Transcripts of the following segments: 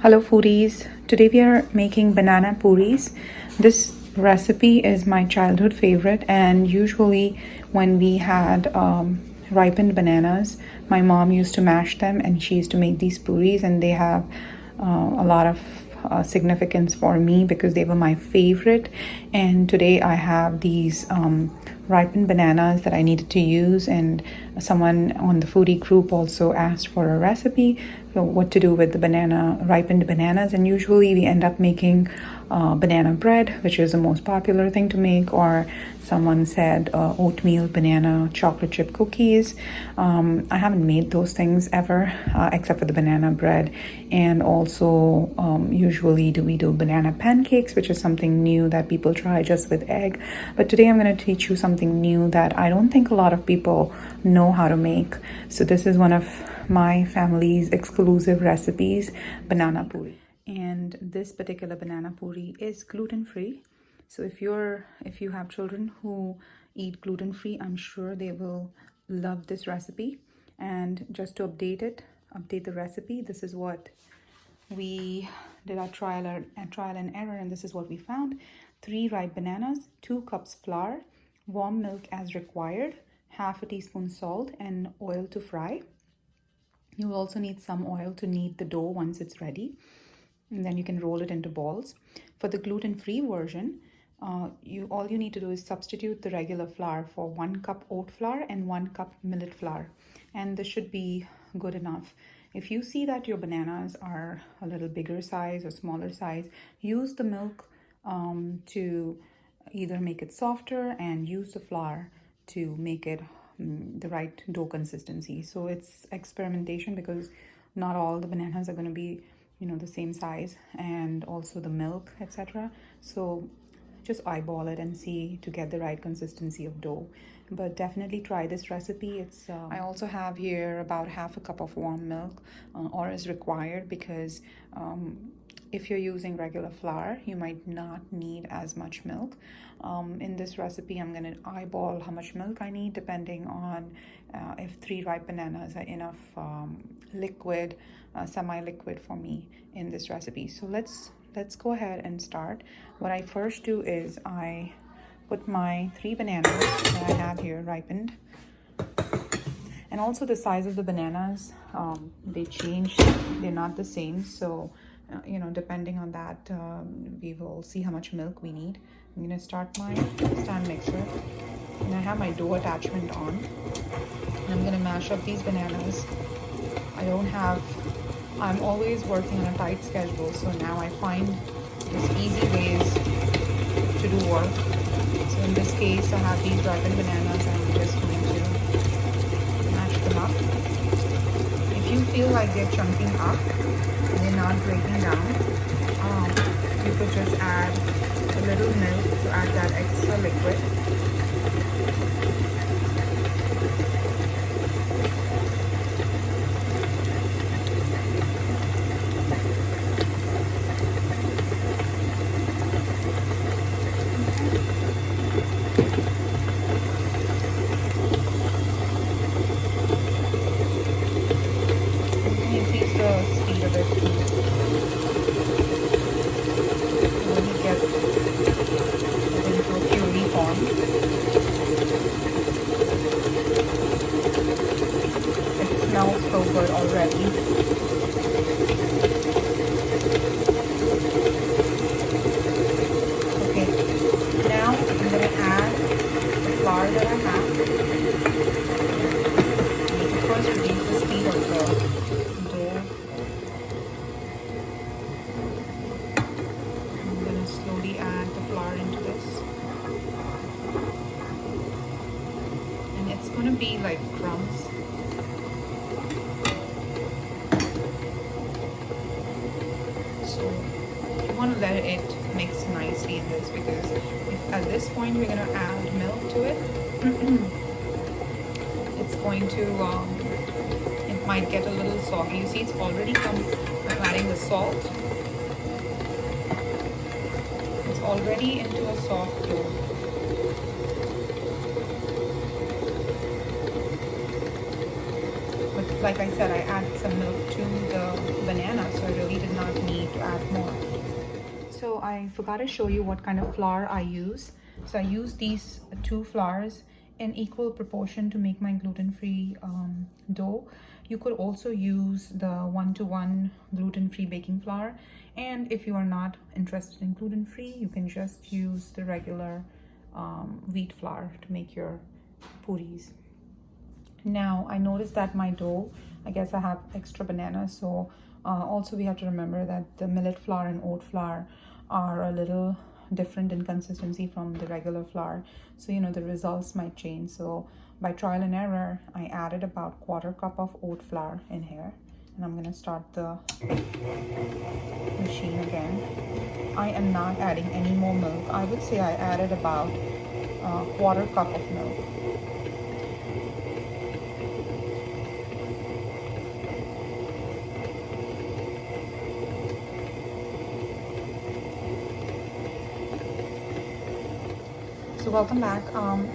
Hello foodies, today we are making banana puris. This recipe is my childhood favorite, and usually when we had ripened bananas, my mom used to mash them and she used to make these puris, and they have a lot of significance for me because they were my favorite. And today I have these ripened bananas that I needed to use, and someone on the foodie group also asked for a recipe for what to do with the ripened bananas. And usually we end up making banana bread, which is the most popular thing to make, or someone said oatmeal banana chocolate chip cookies. I haven't made those things ever, except for the banana bread. And also usually we do banana pancakes, which is something new that people try just with egg. But today I'm going to teach you something new that I don't think a lot of people know how to make. So this is one of my family's exclusive recipes, banana puri. And this particular banana puri is gluten-free. So if you have children who eat gluten-free, I'm sure they will love this recipe. And just to update the recipe, this is what we did our trial and error, and this is what we found. 3 ripe bananas, 2 cups flour, warm milk as required, half a teaspoon salt, and oil to fry. You will also need some oil to knead the dough once it's ready, and then you can roll it into balls. For the gluten-free version, all you need to do is substitute the regular flour for 1 cup oat flour and 1 cup millet flour, and this should be good enough. If you see that your bananas are a little bigger size or smaller size, use the milk to either make it softer, and use the flour to make it the right dough consistency. So it's experimentation because not all the bananas are going to be the same size, and also the milk, etc. So just eyeball it and see to get the right consistency of dough. But definitely try this recipe. It's I also have here about half a cup of warm milk, or is required, because if you're using regular flour, you might not need as much milk. In this recipe, I'm going to eyeball how much milk I need depending on if 3 ripe bananas are enough liquid, semi-liquid for me in this recipe. So let's go ahead and start. What I first do is I put my 3 bananas that I have here ripened. And also the size of the bananas, they change, they're not the same. So depending on that, we will see how much milk we need. I'm going to start my stand mixer, and I have my dough attachment on, and I'm going to mash up these bananas. I'm always working on a tight schedule, so now I find just easy ways to do work. So in this case, I have these ripened bananas, and I'm just going to mash them up. If you feel like they're chunking up, they're not breaking down, you could just add a little milk to add that extra liquid. Increase the speed of it too. When you get it into a puree form, it smells so good already. Okay, now I'm going to add the flour that I have. I need to first reduce the speed of the dough. I'm going to slowly add the flour into this, and it's going to be like crumbs. So you want to let it mix nicely in this, because if at this point we're going to add milk to it, it's going to it might get a little soggy. You see, it's already come. I'm adding the salt. It's already into a soft dough. But like I said, I added some milk to the banana, so I really didn't not need to add more. So I forgot to show you what kind of flour I use. So I use these two flours in equal proportion to make my gluten-free dough. You could also use the 1-to-1 gluten-free baking flour, and if you are not interested in gluten-free, you can just use the regular wheat flour to make your puris. Now I noticed that my dough, I guess I have extra bananas, so also we have to remember that the millet flour and oat flour are a little different in consistency from the regular flour, so you know the results might change. So by trial and error, I added about 1/4 cup of oat flour in here, and I'm gonna start the machine again. I am not adding any more milk. I would say I added about 1/4 cup of milk. So welcome back.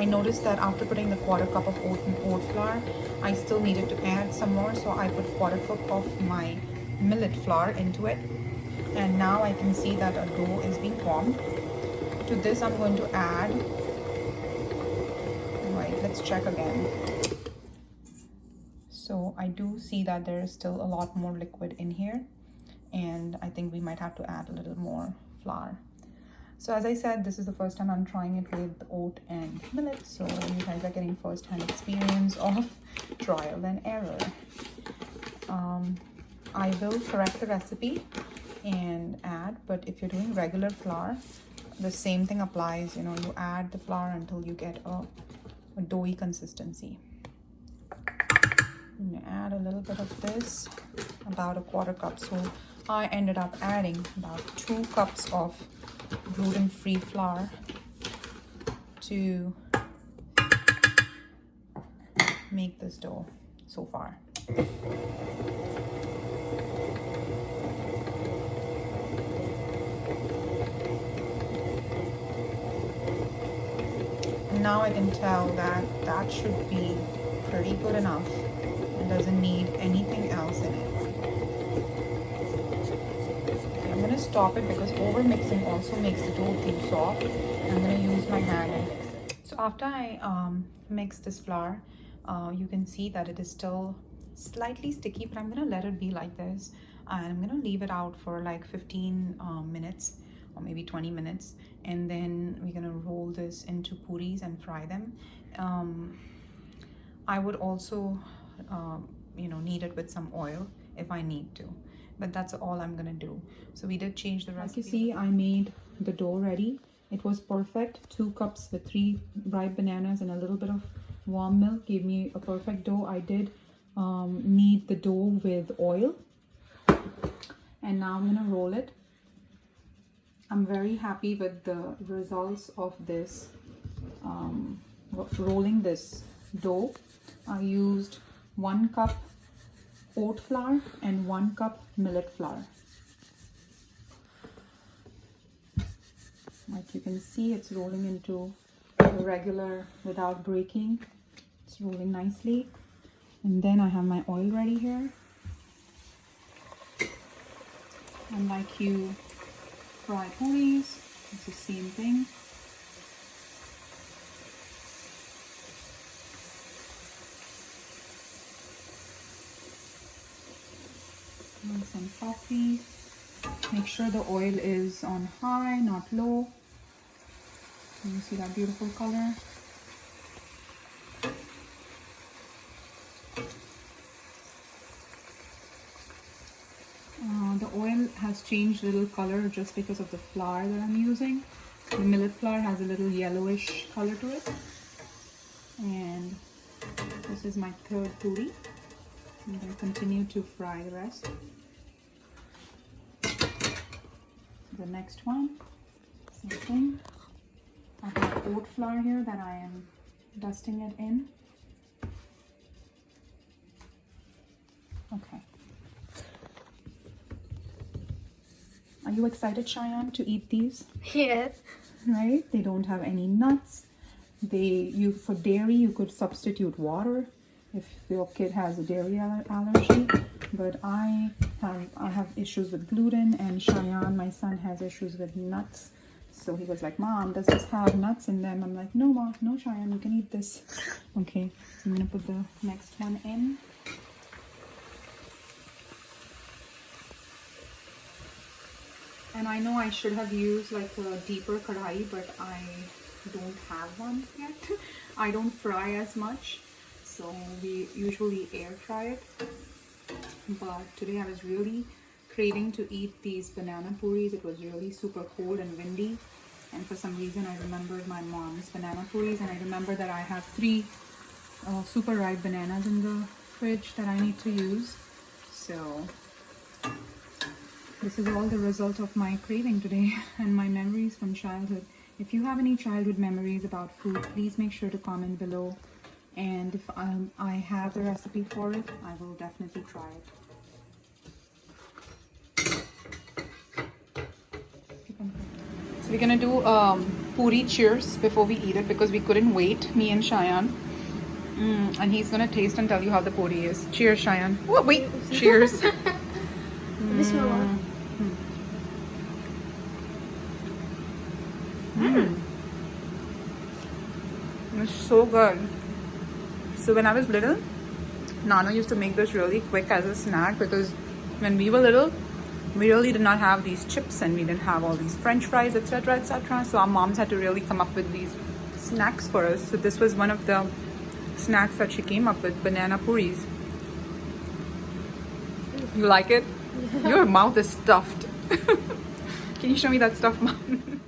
I noticed that after putting the 1/4 cup of oat flour, I still needed to add some more, so I put 1/4 cup of my millet flour into it, and now I can see that a dough is being formed. To this I'm going to add, right, let's check again. So I do see that there is still a lot more liquid in here, and I think we might have to add a little more flour. So as I said, this is the first time I'm trying it with oat and millet, so you guys are getting first-hand experience of trial and error. I will correct the recipe and add, but if you're doing regular flour, the same thing applies. You know, you add the flour until you get a doughy consistency. I'm gonna add a little bit of this, about 1/4 cup. So I ended up adding about 2 cups of gluten-free flour to make this dough so far. And now I can tell that that should be pretty good enough. It doesn't need anything else in it. I'm going to stop it because over mixing also makes the dough too soft. I'm going to use my hand and mix it. So after I mix this flour, you can see that it is still slightly sticky, but I'm going to let it be like this, and I'm going to leave it out for like 15 minutes or maybe 20 minutes, and then we're going to roll this into puris and fry them. I would also you know, knead it with some oil if I need to, but that's all I'm gonna do. So we did change the recipe. Like you see, I made the dough ready. It was perfect. 2 cups with 3 ripe bananas and a little bit of warm milk gave me a perfect dough. I did knead the dough with oil, and now I'm gonna roll it. I'm very happy with the results of this rolling this dough. I used 1 cup oat flour and 1 cup millet flour. Like you can see, it's rolling into the regular without breaking. It's rolling nicely. And then I have my oil ready here. And like you fry puris, it's the same thing. Some coffee. Make sure the oil is on high, not low. You see that beautiful color. The oil has changed a little color just because of the flour that I'm using. The millet flour has a little yellowish color to it. And this is my 3rd puri. I'm going to continue to fry the rest. The next one, same thing. I have oat flour here that I am dusting it in. Okay. Are you excited, Cheyenne, to eat these? Yes. Right? They don't have any nuts. For dairy, you could substitute water if your kid has a dairy allergy. But I have have issues with gluten, and Cheyenne, my son, has issues with nuts. So he was like, Mom, does this have nuts in them? I'm like, no, Mom, no, Cheyenne, you can eat this. Okay, so I'm gonna put the next one in. And I know I should have used like a deeper kadai, but I don't have one yet. I don't fry as much, so we usually air fry it. But today I was really craving to eat these banana puris. It was really super cold and windy, and for some reason I remembered my mom's banana puris, and I remember that I have 3 super ripe bananas in the fridge that I need to use. So this is all the result of my craving today and my memories from childhood. If you have any childhood memories about food, please make sure to comment below. And if I have the recipe for it, I will definitely try it. So we're gonna do puri cheers before we eat it because we couldn't wait, me and Cheyenne. And he's gonna taste and tell you how the puri is. Cheers, Cheyenne. Oh, wait, cheers. It's so good. So when I was little, Nana used to make this really quick as a snack because when we were little, we really did not have these chips and we didn't have all these French fries, etc., etc. So our moms had to really come up with these snacks for us. So this was one of the snacks that she came up with, banana puris. You like it? Yeah. Your mouth is stuffed. Can you show me that stuff, Mom?